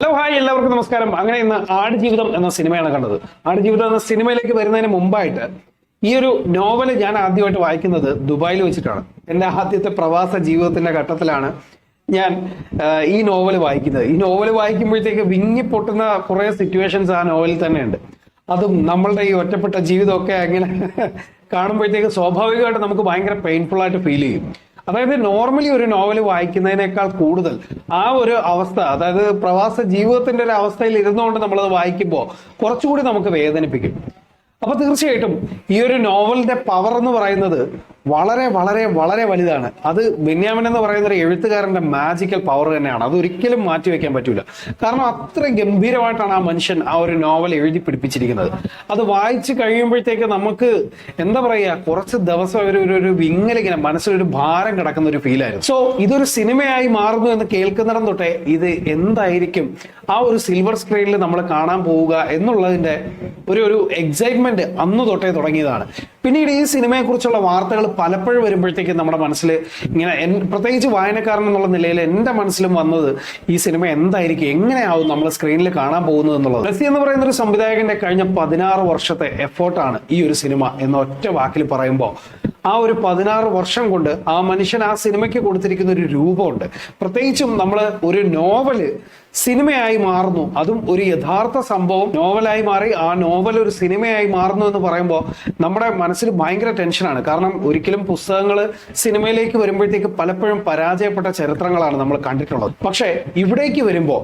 Hello hi എല്ലാവർക്കും നമസ്കാരം. അങ്ങനെ ഇന്ന് ആടുജീവിതം എന്ന സിനിമയാണ് കണ്ടത്. ആടുജീവിതം എന്ന സിനിമയിലേക്ക് വരുന്നതിന് മുമ്പായിട്ട് ഈ ഒരു നോവൽ ഞാൻ ആദ്യമായിട്ട് വായിക്കുന്നത് ദുബായിൽ വെച്ചിട്ടാണ്. എൻ്റെ ആദ്യത്തെ പ്രവാസ ജീവിതത്തിന്റെ ഘട്ടത്തിലാണ് ഞാൻ ഈ നോവൽ വായിക്കുന്നത്. ഈ നോവൽ വായിക്കുമ്പോഴത്തേക്ക് വിങ്ങിപ്പൊട്ടുന്ന കുറെ സിറ്റുവേഷൻസ് ആ നോവലിൽ തന്നെ ഉണ്ട്. അതും നമ്മളുടെ ഈ ഒറ്റപ്പെട്ട ജീവിതമൊക്കെ അങ്ങനെ കാണുമ്പോഴത്തേക്ക് സ്വാഭാവികമായിട്ട് നമുക്ക് ഭയങ്കര പെയിൻഫുൾ ആയിട്ട് ഫീൽ ചെയ്യും. അതായത് നോർമലി ഒരു നോവൽ വായിക്കുന്നതിനേക്കാൾ കൂടുതൽ ആ ഒരു അവസ്ഥ, അതായത് പ്രവാസ ജീവിതത്തിന്റെ ഒരു അവസ്ഥയിൽ ഇരുന്നുകൊണ്ട് നമ്മളത് വായിക്കുമ്പോൾ കുറച്ചുകൂടി നമുക്ക് വേദനിപ്പിക്കും. അപ്പൊ തീർച്ചയായിട്ടും ഈ ഒരു നോവലിന്റെ പവർ എന്ന് പറയുന്നത് വളരെ വളരെ വളരെ വലുതാണ്. അത് ബെന്യാമിൻ എന്ന് പറയുന്ന ഒരു എഴുത്തുകാരന്റെ മാജിക്കൽ പവർ തന്നെയാണ്. അത് ഒരിക്കലും മാറ്റിവെക്കാൻ പറ്റൂല. കാരണം അത്ര ഗംഭീരമായിട്ടാണ് ആ മനുഷ്യൻ ആ ഒരു നോവൽ എഴുതി പിടിപ്പിച്ചിരിക്കുന്നത്. അത് വായിച്ചു കഴിയുമ്പോഴത്തേക്ക് നമുക്ക് എന്താ പറയുക, കുറച്ച് ദിവസം ഒരു വിങ്ങലിങ്ങനെ മനസ്സിലൊരു ഭാരം കിടക്കുന്ന ഒരു ഫീലായിരുന്നു. സോ ഇതൊരു സിനിമയായി മാറുന്നു എന്ന് കേൾക്കുന്നിടം തൊട്ടേ ഇത് എന്തായിരിക്കും ആ ഒരു സിൽവർ സ്ക്രീനിൽ നമ്മൾ കാണാൻ പോവുക എന്നുള്ളതിന്റെ ഒരു എക്സൈറ്റ്മെന്റ് അന്ന് തൊട്ടേ തുടങ്ങിയതാണ്. പിന്നീട് ഈ സിനിമയെ കുറിച്ചുള്ള വാർത്തകൾ പലപ്പോഴും വരുമ്പോഴത്തേക്കും നമ്മുടെ മനസ്സിൽ ഇങ്ങനെ, പ്രത്യേകിച്ച് വായനക്കാരൻ എന്നുള്ള നിലയിൽ എൻ്റെ മനസ്സിലും വന്നത് ഈ സിനിമ എന്തായിരിക്കും, എങ്ങനെയാവും നമ്മൾ സ്ക്രീനിൽ കാണാൻ പോകുന്നത് എന്നുള്ളത്. ബ്ലസ്സി എന്ന് പറയുന്ന ഒരു സംവിധായകന്റെ കഴിഞ്ഞ 16 വർഷത്തെ എഫേർട്ടാണ് ഈ ഒരു സിനിമ എന്ന ഒറ്റ വാക്കിൽ പറയുമ്പോൾ ആ ഒരു 16 വർഷം കൊണ്ട് ആ മനുഷ്യൻ ആ സിനിമയ്ക്ക് കൊടുത്തിരിക്കുന്ന ഒരു രൂപമുണ്ട്. പ്രത്യേകിച്ചും നമ്മൾ ഒരു നോവല് സിനിമയായി മാറുന്നു, അതും ഒരു യഥാർത്ഥ സംഭവം നോവലായി മാറി ആ നോവൽ ഒരു സിനിമയായി മാറുന്നു എന്ന് പറയുമ്പോൾ നമ്മുടെ മനസ്സിൽ ഭയങ്കര ടെൻഷനാണ്. കാരണം ഒരിക്കലും പുസ്തകങ്ങൾ സിനിമയിലേക്ക് വരുമ്പോഴത്തേക്ക് പലപ്പോഴും പരാജയപ്പെട്ട ചരിത്രങ്ങളാണ് നമ്മൾ കണ്ടിട്ടുള്ളത്. പക്ഷേ ഇവിടേക്ക് വരുമ്പോൾ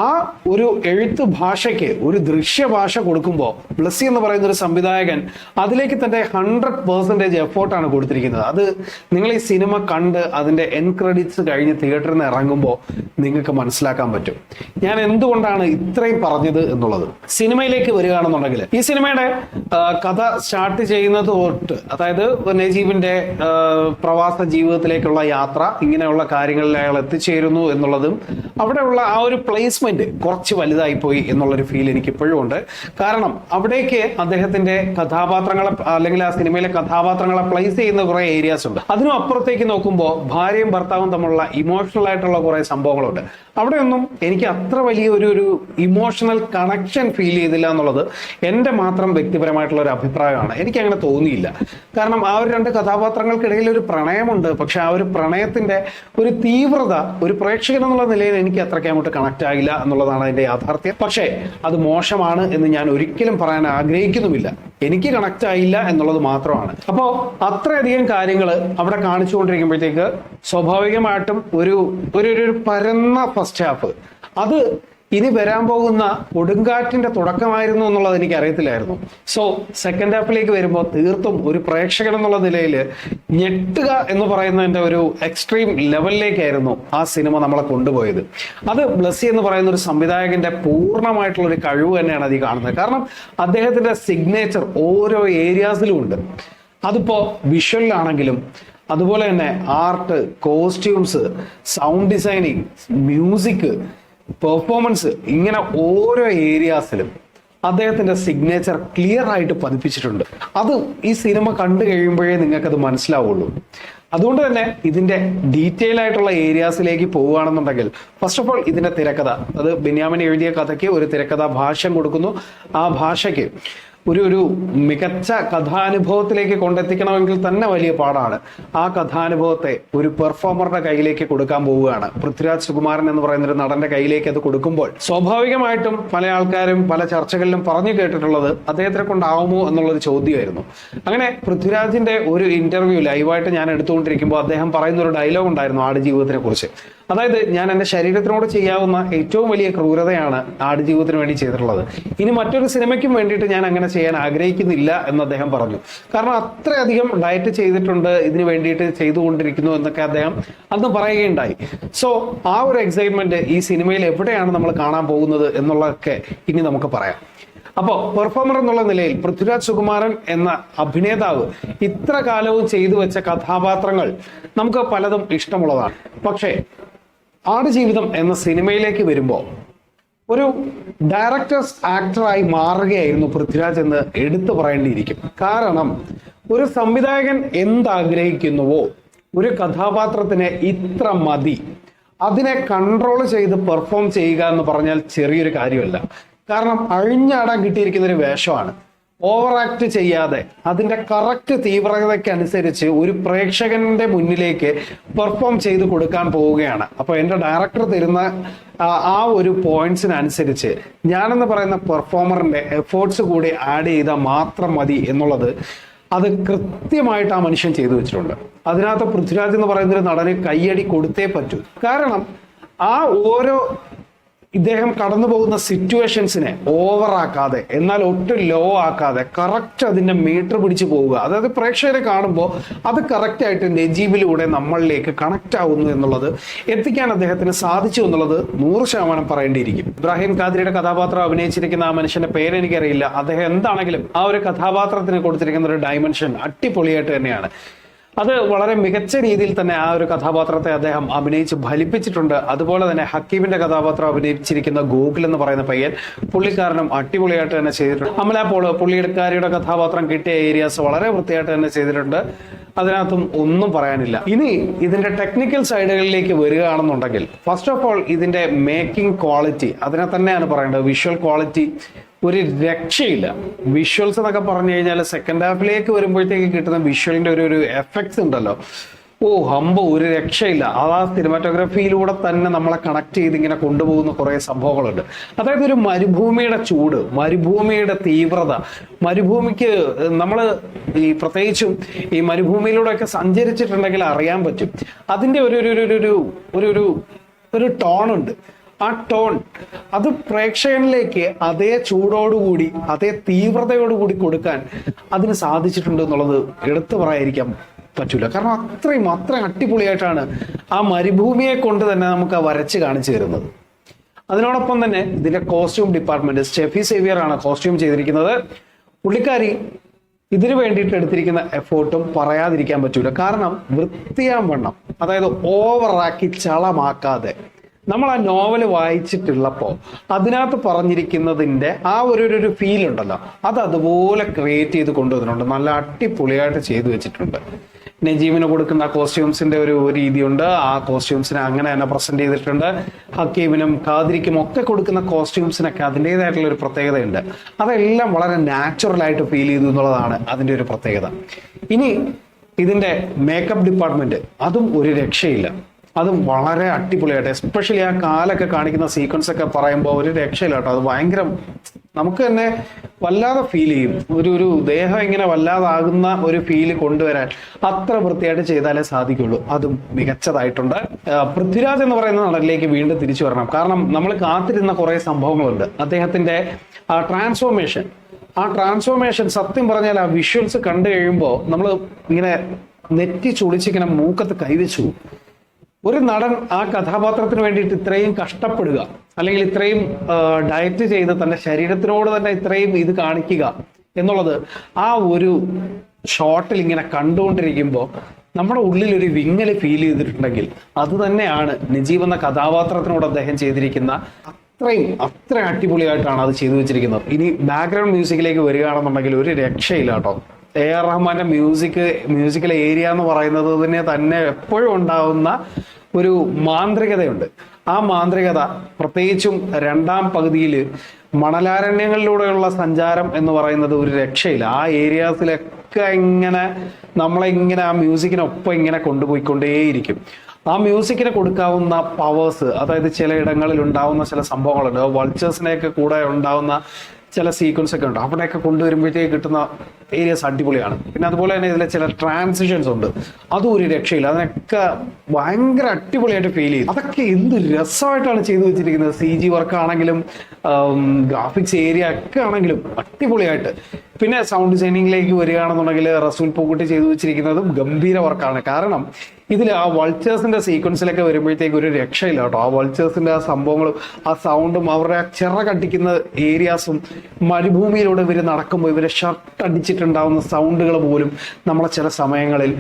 ആ ഒരു എഴുത്ത് ഭാഷയ്ക്ക് ഒരു ദൃശ്യഭാഷ കൊടുക്കുമ്പോൾ ബ്ലസ്സി എന്ന് പറയുന്ന ഒരു സംവിധായകൻ അതിലേക്ക് തന്റെ 100% എഫോർട്ടാണ് കൊടുത്തിരിക്കുന്നത്. അത് നിങ്ങൾ ഈ സിനിമ കണ്ട് അതിന്റെ എൻഡ് ക്രെഡിറ്റ്സ് കഴിഞ്ഞ് തിയേറ്ററിൽ നിന്ന് ഇറങ്ങുമ്പോൾ നിങ്ങൾക്ക് മനസ്സിലാക്കാൻ പറ്റും ഞാൻ എന്തുകൊണ്ടാണ് ഇത്രയും പറഞ്ഞത് എന്നുള്ളത്. സിനിമയിലേക്ക് വരികയാണെന്നുണ്ടെങ്കിൽ ഈ സിനിമയുടെ കഥ സ്റ്റാർട്ട് ചെയ്യുന്നത് തൊട്ട്, അതായത് നജീബിന്റെ പ്രവാസ ജീവിതത്തിലേക്കുള്ള യാത്ര, ഇങ്ങനെയുള്ള കാര്യങ്ങളിൽ അയാൾ എത്തിച്ചേരുന്നു എന്നുള്ളതും അവിടെയുള്ള ആ ഒരു പ്ലേസ്മെന്റ് കുറച്ച് വലുതായി പോയി എന്നുള്ളൊരു ഫീൽ എനിക്ക് ഇപ്പോഴും ഉണ്ട്. കാരണം അവിടേക്ക് അദ്ദേഹത്തിന്റെ കഥാപാത്രങ്ങളെ, അല്ലെങ്കിൽ ആ സിനിമയിലെ കഥാപാത്രങ്ങളെ പ്ലേസ് ചെയ്യുന്ന കുറെ ഏരിയാസ് ഉണ്ട്. അതിനും അപ്പുറത്തേക്ക് നോക്കുമ്പോൾ ഭാര്യയും ഭർത്താവും തമ്മിലുള്ള ഇമോഷണൽ ആയിട്ടുള്ള കുറെ സംഭവങ്ങളുണ്ട്. അവിടെയൊന്നും എനിക്ക് അത്ര വലിയ ഒരു ഇമോഷണൽ കണക്ഷൻ ഫീൽ ചെയ്തില്ല എന്നുള്ളത് എൻ്റെ മാത്രം വ്യക്തിപരമായിട്ടുള്ള ഒരു അഭിപ്രായമാണ്. എനിക്ക് അങ്ങനെ തോന്നിയില്ല. കാരണം ആ ഒരു രണ്ട് കഥാപാത്രങ്ങൾക്കിടയിൽ ഒരു പ്രണയമുണ്ട്. പക്ഷെ ആ ഒരു പ്രണയത്തിന്റെ ഒരു തീവ്രത ഒരു പ്രേക്ഷകൻ എന്നുള്ള നിലയിൽ എനിക്ക് അത്രയ്ക്ക് അങ്ങോട്ട് കണക്ട് ആകില്ല എന്നുള്ളതാണ് അതിന്റെ യാഥാർത്ഥ്യം. പക്ഷേ അത് മോശമാണ് എന്ന് ഞാൻ ഒരിക്കലും പറയാൻ ആഗ്രഹിക്കുന്നുമില്ല. എനിക്ക് കണക്ട് ആയില്ല എന്നുള്ളത് മാത്രമാണ്. അപ്പോൾ അത്രയധികം കാര്യങ്ങൾ അവിടെ കാണിച്ചുകൊണ്ടിരിക്കുമ്പോഴത്തേക്ക് സ്വാഭാവികമായിട്ടും ഒരു പരന്ന ഫസ്റ്റ് ഹാഫ്, അത് ഇനി വരാൻ പോകുന്ന കൊടുങ്കാറ്റിന്റെ തുടക്കമായിരുന്നു എന്നുള്ളത് എനിക്ക് അറിയത്തില്ലായിരുന്നു. സോ സെക്കൻഡ് ഹാഫിലേക്ക് വരുമ്പോൾ തീർത്തും ഒരു പ്രേക്ഷകൻ എന്നുള്ള നിലയിൽ ഞെട്ടുക എന്ന് പറയുന്നതിന്റെ ഒരു എക്സ്ട്രീം ലെവലിലേക്കായിരുന്നു ആ സിനിമ നമ്മളെ കൊണ്ടുപോയത്. അത് ബ്ലസ്സി എന്ന് പറയുന്ന ഒരു സംവിധായകന്റെ പൂർണ്ണമായിട്ടുള്ള ഒരു കഴിവ് തന്നെയാണ് അത് കാണുന്നത്. കാരണം അദ്ദേഹത്തിന്റെ സിഗ്നേച്ചർ ഓരോ ഏരിയാസിലും ഉണ്ട്. അതിപ്പോ വിഷ്വലിലാണെങ്കിലും, അതുപോലെ തന്നെ art, costumes, sound designing, music, performance, ഇങ്ങനെ ഓരോ ഏരിയാസിലും അദ്ദേഹത്തിന്റെ സിഗ്നേച്ചർ ക്ലിയർ ആയിട്ട് പതിപ്പിച്ചിട്ടുണ്ട്. അത് ഈ സിനിമ കണ്ടു കഴിയുമ്പോഴേ നിങ്ങൾക്കത് മനസ്സിലാവുള്ളൂ. അതുകൊണ്ട് തന്നെ ഇതിന്റെ ഡീറ്റെയിൽ ആയിട്ടുള്ള ഏരിയാസിലേക്ക് പോവുകയാണെന്നുണ്ടെങ്കിൽ, ഫസ്റ്റ് ഓഫ് ഓൾ ഇതിന്റെ തിരക്കഥ, അത് ബെന്യാമിൻ എഴുതിയ കഥയ്ക്ക് ഒരു തിരക്കഥാ ഭാഷ്യം കൊടുക്കുന്നു. ആ ഭാഷയ്ക്ക് ഒരു മികച്ച കഥാനുഭവത്തിലേക്ക് കൊണ്ടെത്തിക്കണമെങ്കിൽ തന്നെ വലിയ പാടാണ്. ആ കഥാനുഭവത്തെ ഒരു പെർഫോമറുടെ കയ്യിലേക്ക് കൊടുക്കാൻ പോവുകയാണ്. പൃഥ്വിരാജ് സുകുമാരൻ എന്ന് പറയുന്ന ഒരു നടന്റെ കയ്യിലേക്ക് അത് കൊടുക്കുമ്പോൾ സ്വാഭാവികമായിട്ടും പല ആൾക്കാരും പല ചർച്ചകളിലും പറഞ്ഞു കേട്ടിട്ടുള്ളത് അദ്ദേഹത്തിനെ കൊണ്ടാവുമോ എന്നുള്ളൊരു ചോദ്യമായിരുന്നു. അങ്ങനെ പൃഥ്വിരാജിന്റെ ഒരു ഇന്റർവ്യൂ ലൈവായിട്ട് ഞാൻ എടുത്തുകൊണ്ടിരിക്കുമ്പോൾ അദ്ദേഹം പറയുന്ന ഒരു ഡയലോഗ് ഉണ്ടായിരുന്നു ആടുജീവിതത്തിനെ കുറിച്ച്. അതായത്, ഞാൻ എൻ്റെ ശരീരത്തിനോട് ചെയ്യാവുന്ന ഏറ്റവും വലിയ ക്രൂരതയാണ് ആടുജീവിതത്തിന് വേണ്ടി ചെയ്തിട്ടുള്ളത്. ഇനി മറ്റൊരു സിനിമയ്ക്കും വേണ്ടിയിട്ട് ഞാൻ അങ്ങനെ ചെയ്യാൻ ആഗ്രഹിക്കുന്നില്ല എന്ന് അദ്ദേഹം പറഞ്ഞു. കാരണം അത്രയധികം ഡയറ്റ് ചെയ്തിട്ടുണ്ട്, ഇതിന് വേണ്ടിയിട്ട് ചെയ്തുകൊണ്ടിരിക്കുന്നു എന്നൊക്കെ അദ്ദേഹം അന്ന് പറയുകയുണ്ടായി. സോ ആ ഒരു എക്സൈറ്റ്മെന്റ് ഈ സിനിമയിൽ എവിടെയാണ് നമ്മൾ കാണാൻ പോകുന്നത് എന്നുള്ളതൊക്കെ ഇനി നമുക്ക് പറയാം. അപ്പോൾ പെർഫോമർ എന്നുള്ള നിലയിൽ പൃഥ്വിരാജ് സുകുമാരൻ എന്ന അഭിനേതാവ് ഇത്ര കാലവും ചെയ്തു വെച്ച കഥാപാത്രങ്ങൾ നമുക്ക് പലതും ഇഷ്ടമുള്ളതാണ്. പക്ഷേ ആടുജീവിതം എന്ന സിനിമയിലേക്ക് വരുമ്പോൾ ഒരു ഡയറക്ടേഴ്സ് ആക്ടറായി മാറുകയായിരുന്നു പൃഥ്വിരാജ് എന്ന് എടുത്തു പറയേണ്ടിയിരിക്കും. കാരണം ഒരു സംവിധായകൻ എന്താഗ്രഹിക്കുന്നുവോ ഒരു കഥാപാത്രത്തിന് ഇത്ര മതി, അതിനെ കൺട്രോൾ ചെയ്ത് പെർഫോം ചെയ്യുക എന്ന് പറഞ്ഞാൽ ചെറിയൊരു കാര്യമല്ല. കാരണം അഴിഞ്ഞാടാൻ കിട്ടിയിരിക്കുന്ന ഒരു വേഷമാണ്. ഓവർ ആക്ട് ചെയ്യാതെ അതിന്റെ കറക്റ്റ് തീവ്രതയ്ക്കനുസരിച്ച് ഒരു പ്രേക്ഷകന്റെ മുന്നിലേക്ക് പെർഫോം ചെയ്ത് കൊടുക്കാൻ പോവുകയാണ്. അപ്പൊ എന്റെ ഡയറക്ടർ തരുന്ന ആ ഒരു പോയിന്റ്സിനനുസരിച്ച് ഞാനെന്ന് പറയുന്ന പെർഫോമറിന്റെ എഫേർട്സ് കൂടി ആഡ് ചെയ്താൽ മാത്രം മതി എന്നുള്ളത് അത് കൃത്യമായിട്ട് ആ മനുഷ്യൻ ചെയ്തു വെച്ചിട്ടുണ്ട്. അതിനകത്ത് പൃഥ്വിരാജ് എന്ന് പറയുന്ന ഒരു നടന് കയ്യടി കൊടുത്തേ പറ്റൂ. കാരണം ആ ഓരോ ഇദ്ദേഹം കടന്നു പോകുന്ന സിറ്റുവേഷൻസിനെ ഓവറാക്കാതെ എന്നാൽ ഒട്ടും ലോ ആക്കാതെ കറക്റ്റ് അതിന്റെ മീറ്റർ പിടിച്ചു പോവുക. അതായത് പ്രേക്ഷകരെ കാണുമ്പോൾ അത് കറക്റ്റ് ആയിട്ട് നജീബിലൂടെ നമ്മളിലേക്ക് കണക്ട് ആവുന്നു എന്നുള്ളത് എത്തിക്കാൻ അദ്ദേഹത്തിന് സാധിച്ചു എന്നുള്ളത് 100% പറയേണ്ടിയിരിക്കും. ഇബ്രാഹിം ഖാദ്രിയുടെ കഥാപാത്രം അഭിനയിച്ചിരിക്കുന്ന ആ മനുഷ്യന്റെ പേരെനിക്കറിയില്ല. അദ്ദേഹം എന്താണെങ്കിലും ആ ഒരു കഥാപാത്രത്തിന് കൊടുത്തിരിക്കുന്ന ഒരു ഡയമെൻഷൻ അടിപൊളിയായിട്ട് തന്നെയാണ്. അത് വളരെ മികച്ച രീതിയിൽ തന്നെ ആ ഒരു കഥാപാത്രത്തെ അദ്ദേഹം അഭിനയിച്ച് ഫലിപ്പിച്ചിട്ടുണ്ട്. അതുപോലെ തന്നെ ഹക്കീമിന്റെ കഥാപാത്രം അഭിനയിച്ചിരിക്കുന്ന ഗോകുൽ എന്ന് പറയുന്ന പയ്യൻ, പുള്ളിക്കാരനും അടിപൊളിയായിട്ട് തന്നെ ചെയ്തിട്ടുണ്ട്. അമല പോൾ പുള്ളിക്കാരിയുടെ കഥാപാത്രം കിട്ടിയ ഏരിയാസ് വളരെ വൃത്തിയായിട്ട് തന്നെ ചെയ്തിട്ടുണ്ട്. അതിനകത്തും ഒന്നും പറയാനില്ല. ഇനി ഇതിന്റെ ടെക്നിക്കൽ സൈഡുകളിലേക്ക് വരികയാണെന്നുണ്ടെങ്കിൽ ഫസ്റ്റ് ഓഫ് ഓൾ ഇതിന്റെ മേക്കിംഗ് ക്വാളിറ്റി, അതിനെ തന്നെയാണ് പറയേണ്ടത്. വിഷ്വൽ ക്വാളിറ്റി ഒരു രക്ഷയില്ല. വിഷ്വൽസ് എന്നൊക്കെ പറഞ്ഞു കഴിഞ്ഞാൽ സെക്കൻഡ് ഹാഫിലേക്ക് വരുമ്പോഴത്തേക്ക് കിട്ടുന്ന വിഷ്വലിന്റെ ഒരു എഫക്ട്സ് ഉണ്ടല്ലോ, ഒരു രക്ഷയില്ല. ആ സിനിമാറ്റോഗ്രാഫിയിലൂടെ തന്നെ നമ്മളെ കണക്ട് ചെയ്ത് ഇങ്ങനെ കൊണ്ടുപോകുന്ന കുറെ സംഭവങ്ങളുണ്ട്. അതായത് ഒരു മരുഭൂമിയുടെ ചൂട്, മരുഭൂമിയുടെ തീവ്രത, മരുഭൂമിക്ക് നമ്മൾ ഈ പ്രത്യേകിച്ചും ഈ മരുഭൂമിയിലൂടെയൊക്കെ സഞ്ചരിച്ചിട്ടുണ്ടെങ്കിൽ അറിയാൻ പറ്റും. അതിന്റെ ഒരു ടോണുണ്ട്. ആ ടോൺ അത് പ്രേക്ഷകനിലേക്ക് അതേ ചൂടോടുകൂടി അതേ തീവ്രതയോടുകൂടി കൊടുക്കാൻ അതിന് സാധിച്ചിട്ടുണ്ട് എന്നുള്ളത് എടുത്തു പറയാതിരിക്കാൻ പറ്റൂല. കാരണം അത്രയും അടിപൊളിയായിട്ടാണ് ആ മരുഭൂമിയെ കൊണ്ട് തന്നെ നമുക്ക് വരച്ച് കാണിച്ചു തരുന്നത്. അതിനോടൊപ്പം തന്നെ ഇതിന്റെ കോസ്റ്റ്യൂം ഡിപ്പാർട്ട്മെന്റ്, സ്റ്റെഫി സേവിയർ ആണ് കോസ്റ്റ്യൂം ചെയ്തിരിക്കുന്നത്. പുള്ളിക്കാരി ഇതിനു വേണ്ടിയിട്ട് എടുത്തിരിക്കുന്ന എഫേർട്ടും പറയാതിരിക്കാൻ പറ്റൂല. കാരണം വൃത്തിയാവണ്ണം, അതായത് ഓവറാക്കി ചളമാക്കാതെ നമ്മൾ ആ നോവൽ വായിച്ചിട്ടുള്ളപ്പോൾ അതിനകത്ത് പറഞ്ഞിരിക്കുന്നതിന്റെ ആ ഒരു ഫീൽ ഉണ്ടല്ലോ, അത് അതുപോലെ ക്രിയേറ്റ് ചെയ്ത് കൊണ്ടുവന്നിട്ടുണ്ട്. നല്ല അടിപൊളിയായിട്ട് ചെയ്തു വെച്ചിട്ടുണ്ട്. നജീമിന് കൊടുക്കുന്ന കോസ്റ്റ്യൂംസിന്റെ ഒരു രീതിയുണ്ട്. ആ കോസ്റ്റ്യൂംസിനെ അങ്ങനെ തന്നെ പ്രസന്റ് ചെയ്തിട്ടുണ്ട്. ഹക്കീമിനും ഖാദിരിക്കും ഒക്കെ കൊടുക്കുന്ന കോസ്റ്റ്യൂംസിനൊക്കെ അതിൻ്റെതായിട്ടുള്ള ഒരു പ്രത്യേകതയുണ്ട്. അതെല്ലാം വളരെ നാച്ചുറൽ ആയിട്ട് ഫീൽ ചെയ്തു എന്നുള്ളതാണ് അതിന്റെ ഒരു പ്രത്യേകത. ഇനി ഇതിന്റെ മേക്കപ്പ് ഡിപ്പാർട്ട്മെന്റ്, അതും ഒരു രക്ഷയില്ല. അതും വളരെ അടിപൊളിയായിട്ട്, എസ്പെഷ്യലി ആ കാലൊക്കെ കാണിക്കുന്ന സീക്വൻസ് ഒക്കെ പറയുമ്പോൾ ഒരു രക്ഷയില്ല കേട്ടോ. അത് ഭയങ്കര നമുക്ക് തന്നെ വല്ലാതെ ഫീൽ ചെയ്യും. ഒരു ദേഹം ഇങ്ങനെ വല്ലാതാകുന്ന ഒരു ഫീല് കൊണ്ടുവരാൻ അത്ര വൃത്തിയായിട്ട് ചെയ്താലേ സാധിക്കുള്ളൂ. അതും മികച്ചതായിട്ടുണ്ട്. പൃഥ്വിരാജ് എന്ന് പറയുന്ന നടനിലേക്ക് വീണ്ടും തിരിച്ചു വരണം. കാരണം നമ്മൾ കാത്തിരുന്ന കുറെ സംഭവങ്ങളുണ്ട്. അദ്ദേഹത്തിന്റെ ആ ട്രാൻസ്ഫോർമേഷൻ സത്യം പറഞ്ഞാൽ ആ വിഷ്വൽസ് കണ്ടു കഴിയുമ്പോൾ നമ്മൾ ഇങ്ങനെ നെറ്റി ചുളിച്ചിങ്ങനെ മൂക്കത്ത് കൈവച്ചു. ഒരു നടൻ ആ കഥാപാത്രത്തിന് വേണ്ടിയിട്ട് ഇത്രയും കഷ്ടപ്പെടുക, അല്ലെങ്കിൽ ഇത്രയും ഡയറ്റ് ചെയ്ത് തന്റെ ശരീരത്തിനോട് തന്നെ ഇത്രയും ഇത് കാണിക്കുക എന്നുള്ളത് ആ ഒരു ഷോട്ടിൽ ഇങ്ങനെ കണ്ടുകൊണ്ടിരിക്കുമ്പോൾ നമ്മുടെ ഉള്ളിൽ ഒരു വിങ്ങല് ഫീൽ ചെയ്തിട്ടുണ്ടെങ്കിൽ അത് തന്നെയാണ് നജീബ് എന്ന കഥാപാത്രത്തിനോട് അദ്ദേഹം ചെയ്തിരിക്കുന്ന അത്ര അടിപൊളിയായിട്ടാണ് അത് ചെയ്തു വെച്ചിരിക്കുന്നത്. ഇനി ബാക്ക്ഗ്രൗണ്ട് മ്യൂസിക്കിലേക്ക് വരികയാണെന്നുണ്ടെങ്കിൽ ഒരു രക്ഷയില്ല കേട്ടോ. A.R. റഹ്മാന്റെ മ്യൂസിക്കൽ ഏരിയ എന്ന് പറയുന്നത് തന്നെ എപ്പോഴും ഉണ്ടാവുന്ന ഒരു മാന്ത്രികതയുണ്ട്. ആ മാന്ത്രികത പ്രത്യേകിച്ചും രണ്ടാം പകുതിയിൽ മണലാരണ്യങ്ങളിലൂടെയുള്ള സഞ്ചാരം എന്ന് പറയുന്നത് ഒരു രക്ഷയില്ല. ആ ഏരിയാസിലൊക്കെ നമ്മളെ ഇങ്ങനെ ആ മ്യൂസിക്കിനൊപ്പം ഇങ്ങനെ കൊണ്ടുപോയിക്കൊണ്ടേയിരിക്കും. ആ മ്യൂസിക്കിന് കൊടുക്കാവുന്ന പവേഴ്സ്, അതായത് ചിലയിടങ്ങളിൽ ഉണ്ടാവുന്ന ചില സംഭവങ്ങളുണ്ട്, വൾച്ചേഴ്സിനെയൊക്കെ കൂടെ ഉണ്ടാവുന്ന ചില സീക്വൻസ് ഒക്കെ ഉണ്ട്. അവിടെയൊക്കെ കൊണ്ടുവരുമ്പോഴത്തേക്ക് കിട്ടുന്ന ഏരിയസ് അടിപൊളിയാണ്. പിന്നെ അതുപോലെ തന്നെ ഇതിലെ ചില ട്രാൻസിഷൻസ് ഉണ്ട്, അതും ഒരു രക്ഷയില്ല. അതിനൊക്കെ ഭയങ്കര അടിപൊളിയായിട്ട് ഫീൽ ചെയ്യും. അതൊക്കെ എന്ത് രസമായിട്ടാണ് ചെയ്തു വെച്ചിരിക്കുന്നത്. CG വർക്ക് ആണെങ്കിലും ഗ്രാഫിക്സ് ഏരിയ ഒക്കെ ആണെങ്കിലും അടിപൊളിയായിട്ട്. പിന്നെ സൗണ്ട് ഡിസൈനിങ്ങിലേക്ക് വരികയാണെന്നുണ്ടെങ്കിൽ റസൂൽ പൂക്കുട്ടി ചെയ്തു വെച്ചിരിക്കുന്നതും ഗംഭീര വർക്കാണ്. കാരണം ഇതിൽ ആ വൾച്ചേഴ്സിന്റെ സീക്വൻസിലൊക്കെ വരുമ്പോഴത്തേക്ക് ഒരു രക്ഷയില്ല കേട്ടോ. ആ വൾച്ചേഴ്സിന്റെ ആ സംഭവങ്ങളും ആ സൗണ്ടും അവരുടെ ആ ചിറകടിക്കുന്ന ഏരിയാസും മരുഭൂമിയിലൂടെ ഇവർ നടക്കുമ്പോൾ ഇവരെ ഷർട്ട് അടിച്ചിട്ടുണ്ടാവുന്ന സൗണ്ടുകൾ പോലും നമ്മളെ ചില സമയങ്ങളിൽ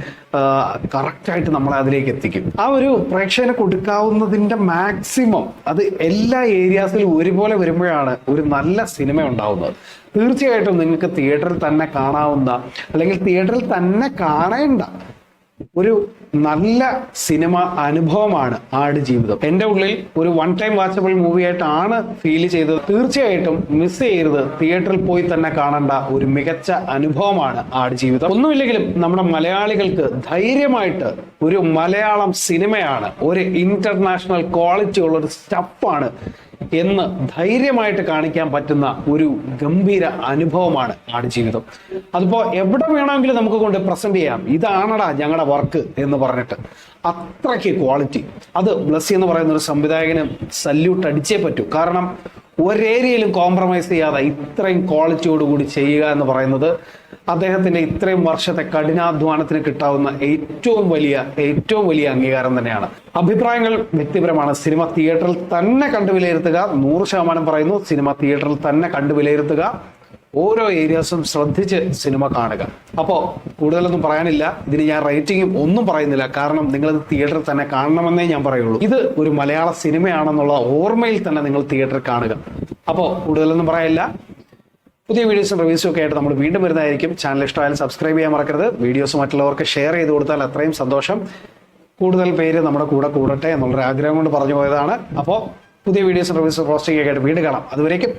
കറക്റ്റായിട്ട് നമ്മളെ അതിലേക്ക് എത്തിക്കും. ആ ഒരു പ്രേക്ഷകന് കൊടുക്കാവുന്നതിന്റെ മാക്സിമം അത് എല്ലാ ഏരിയാസിലും ഒരുപോലെ വരുമ്പോഴാണ് ഒരു നല്ല സിനിമ ഉണ്ടാവുന്നത്. തീർച്ചയായിട്ടും നിങ്ങൾക്ക് തിയേറ്ററിൽ തന്നെ കാണാവുന്ന, അല്ലെങ്കിൽ തിയേറ്ററിൽ തന്നെ കാണേണ്ട ഒരു നല്ല സിനിമ അനുഭവമാണ് ആടുജീവിതം. എൻ്റെ ഉള്ളിൽ ഒരു വൺ ടൈം വാച്ചബിൾ മൂവി ആയിട്ടാണ് ഫീൽ ചെയ്തത്. തീർച്ചയായിട്ടും മിസ് ചെയ്യരുത്, തിയേറ്ററിൽ പോയി തന്നെ കാണേണ്ട ഒരു മികച്ച അനുഭവമാണ് ആടുജീവിതം. ഒന്നുമില്ലെങ്കിലും നമ്മുടെ മലയാളികൾക്ക് ധൈര്യമായിട്ട് ഒരു മലയാളം സിനിമയാണ്, ഒരു ഇന്റർനാഷണൽ ക്വാളിറ്റി ഉള്ള ഒരു സ്റ്റഫാണ് എന്ന് ധൈര്യമായിട്ട് കാണിക്കാൻ പറ്റുന്ന ഒരു ഗംഭീര അനുഭവമാണ് ആടുജീവിതം. അതിപ്പോ എവിടെ വേണമെങ്കിലും നമുക്ക് കൊണ്ട് പ്രസന്റ് ചെയ്യാം, ഇതാണടാ ഞങ്ങളുടെ വർക്ക് എന്ന് പറഞ്ഞിട്ട്. അത്രയ്ക്ക് ക്വാളിറ്റി. അത് ബ്ലസ്സി എന്ന് പറയുന്ന ഒരു സംവിധായകന് സല്യൂട്ട് അടിച്ചേ പറ്റൂ. കാരണം ഒരേരിയയിലും കോംപ്രമൈസ് ചെയ്യാതെ ഇത്രയും ക്വാളിറ്റിയോടുകൂടി ചെയ്യുക എന്ന് പറയുന്നത് അദ്ദേഹത്തിന്റെ ഇത്രയും വർഷത്തെ കഠിനാധ്വാനത്തിന് കിട്ടാവുന്ന ഏറ്റവും വലിയ അംഗീകാരം തന്നെയാണ്. അഭിപ്രായങ്ങൾ വ്യക്തിപരമാണ്. സിനിമ തിയേറ്ററിൽ തന്നെ കണ്ടു വിലയിരുത്തുക. 100% പറയുന്നു, സിനിമ തിയേറ്ററിൽ തന്നെ കണ്ടു വിലയിരുത്തുക. ഓരോ ഏരിയാസും ശ്രദ്ധിച്ച് സിനിമ കാണുക. അപ്പോൾ കൂടുതലൊന്നും പറയാനില്ല. ഇതിന് ഞാൻ റേറ്റിംഗും ഒന്നും പറയുന്നില്ല, കാരണം നിങ്ങളിത് തിയേറ്ററിൽ തന്നെ കാണണമെന്നേ ഞാൻ പറയുള്ളൂ. ഇത് ഒരു മലയാള സിനിമയാണെന്നുള്ള ഓർമ്മയിൽ തന്നെ നിങ്ങൾ തിയേറ്ററിൽ കാണുക. അപ്പോൾ കൂടുതലൊന്നും പറയാനില്ല. പുതിയ വീഡിയോസും റിവ്യൂസും ഒക്കെ ആയിട്ട് നമ്മൾ വീണ്ടും വരുന്നതായിരിക്കും. ചാനൽ ഇഷ്ടമായാലും സബ്സ്ക്രൈബ് ചെയ്യാൻ മറക്കരുത്. വീഡിയോസ് മറ്റുള്ളവർക്ക് ഷെയർ ചെയ്ത് കൊടുത്താൽ അത്രയും സന്തോഷം. കൂടുതൽ പേര് നമ്മുടെ കൂടെ കൂടട്ടെ എന്നുള്ളൊരു ആഗ്രഹം കൊണ്ട് പറഞ്ഞു പോയതാണ്. അപ്പോൾ പുതിയ വീഡിയോസും റിവ്യൂസും പോസ്റ്റിംഗ് ഒക്കെ ആയിട്ട് വീണ്ടും കാണാം. അതുവരേക്കും